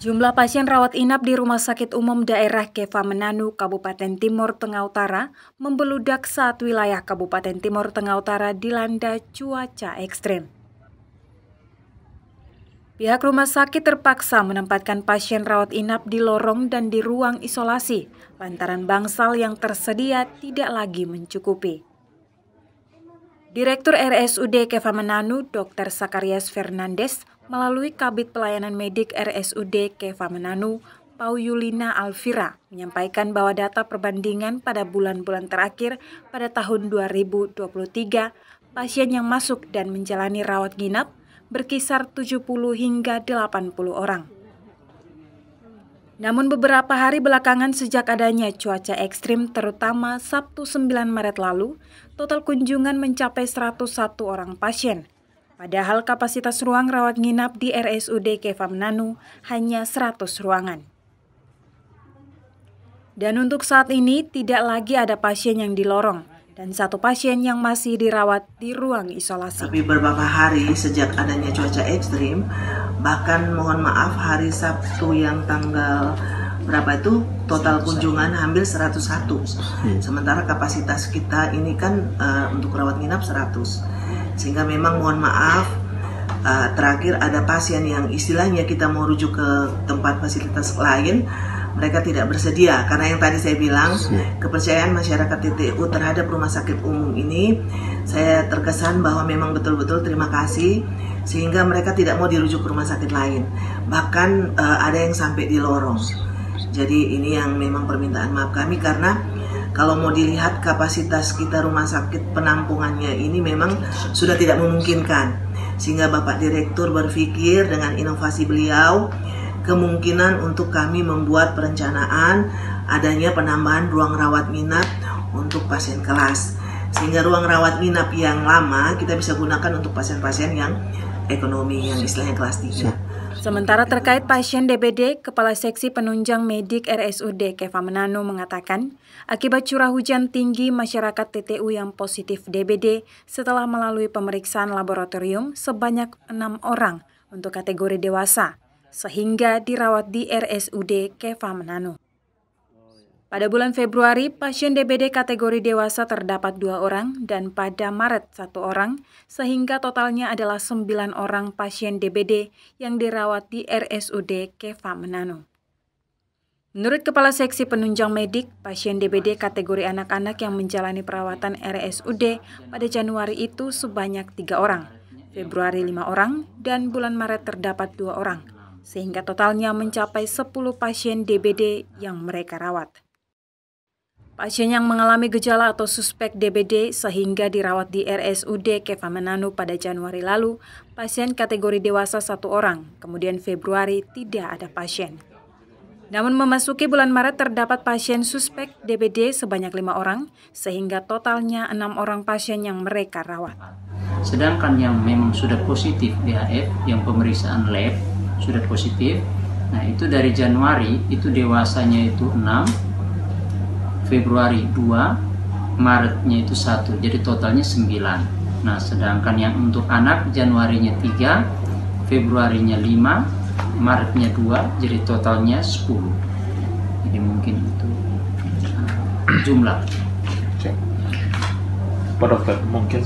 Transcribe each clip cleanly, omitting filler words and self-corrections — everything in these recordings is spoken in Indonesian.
Jumlah pasien rawat inap di Rumah Sakit Umum Daerah Keva Mananu, Kabupaten Timur Tengah Utara, membeludak saat wilayah Kabupaten Timur Tengah Utara dilanda cuaca ekstrim. Pihak rumah sakit terpaksa menempatkan pasien rawat inap di lorong dan di ruang isolasi, lantaran bangsal yang tersedia tidak lagi mencukupi. Direktur RSUD Keva Mananu, Dr. Sakarias Fernandes, melalui Kabid Pelayanan Medik RSUD Keva Mananu, Pauyulina Alfira, menyampaikan bahwa data perbandingan pada bulan-bulan terakhir pada tahun 2023, pasien yang masuk dan menjalani rawat inap berkisar 70 hingga 80 orang. Namun beberapa hari belakangan sejak adanya cuaca ekstrim terutama Sabtu 9 Maret lalu, total kunjungan mencapai 101 orang pasien. Padahal kapasitas ruang rawat nginap di RSUD Keva Mananu hanya 100 ruangan. Dan untuk saat ini tidak lagi ada pasien yang di lorong dan satu pasien yang masih dirawat di ruang isolasi. Tapi beberapa hari sejak adanya cuaca ekstrim, bahkan mohon maaf hari Sabtu yang tanggal berapa itu total kunjungan hampir 101. Sementara kapasitas kita ini kan untuk rawat nginap 100. Sehingga memang mohon maaf terakhir ada pasien yang istilahnya kita mau rujuk ke tempat fasilitas lain, mereka tidak bersedia karena yang tadi saya bilang kepercayaan masyarakat TTU terhadap rumah sakit umum ini, saya terkesan bahwa memang betul-betul terima kasih sehingga mereka tidak mau dirujuk ke rumah sakit lain, bahkan ada yang sampai di lorong. Jadi ini yang memang permintaan maaf kami karena kalau mau dilihat kapasitas kita rumah sakit penampungannya ini memang sudah tidak memungkinkan, sehingga Bapak Direktur berpikir dengan inovasi beliau kemungkinan untuk kami membuat perencanaan adanya penambahan ruang rawat inap untuk pasien kelas. Sehingga ruang rawat inap yang lama kita bisa gunakan untuk pasien-pasien yang ekonomi, yang istilahnya kelas 3. Sementara terkait pasien DBD, Kepala Seksi Penunjang Medik RSUD Keva Mananu mengatakan, akibat curah hujan tinggi masyarakat TTU yang positif DBD setelah melalui pemeriksaan laboratorium sebanyak 6 orang untuk kategori dewasa, sehingga dirawat di RSUD Keva Mananu. Pada bulan Februari, pasien DBD kategori dewasa terdapat 2 orang dan pada Maret 1 orang, sehingga totalnya adalah 9 orang pasien DBD yang dirawat di RSUD Keva Mananu. Menurut Kepala Seksi Penunjang Medik, pasien DBD kategori anak-anak yang menjalani perawatan RSUD pada Januari itu sebanyak 3 orang, Februari 5 orang, dan bulan Maret terdapat 2 orang. Sehingga totalnya mencapai 10 pasien DBD yang mereka rawat. Pasien yang mengalami gejala atau suspek DBD sehingga dirawat di RSUD Keva Mananu pada Januari lalu, pasien kategori dewasa 1 orang, kemudian Februari tidak ada pasien. Namun memasuki bulan Maret terdapat pasien suspek DBD sebanyak 5 orang, sehingga totalnya 6 orang pasien yang mereka rawat. Sedangkan yang memang sudah positif DHF, yang pemeriksaan lab, sudah positif. Nah, itu dari Januari itu dewasanya itu 6, Februari 2, Maretnya itu 1. Jadi totalnya 9. Nah, sedangkan yang untuk anak Januarinya 3, Februarinya 5, Maretnya 2, jadi totalnya 10. Jadi mungkin itu jumlah. Pak Dokter, mungkin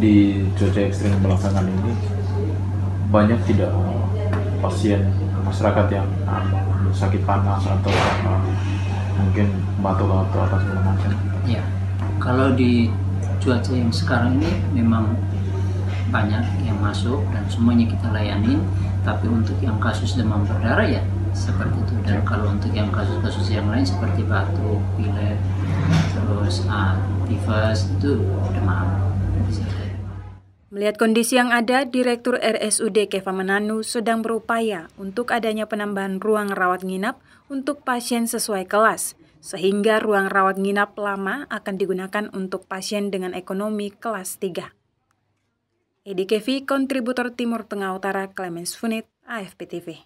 di cuaca ekstrim belakangan ini banyak tidak pasien masyarakat yang sakit panas atau mungkin batuk atau atas segala macam. Ya, kalau di cuaca yang sekarang ini memang banyak yang masuk dan semuanya kita layanin. Tapi untuk yang kasus demam berdarah ya seperti itu. Dan kalau untuk yang kasus-kasus yang lain seperti batuk, pilek, terus tifus itu demam. Melihat kondisi yang ada, Direktur RSUD Keva Mananu sedang berupaya untuk adanya penambahan ruang rawat nginap untuk pasien sesuai kelas, sehingga ruang rawat nginap lama akan digunakan untuk pasien dengan ekonomi kelas 3. Edi Kevi, kontributor Timur Tengah Utara, Clemens Funit, AFP TV.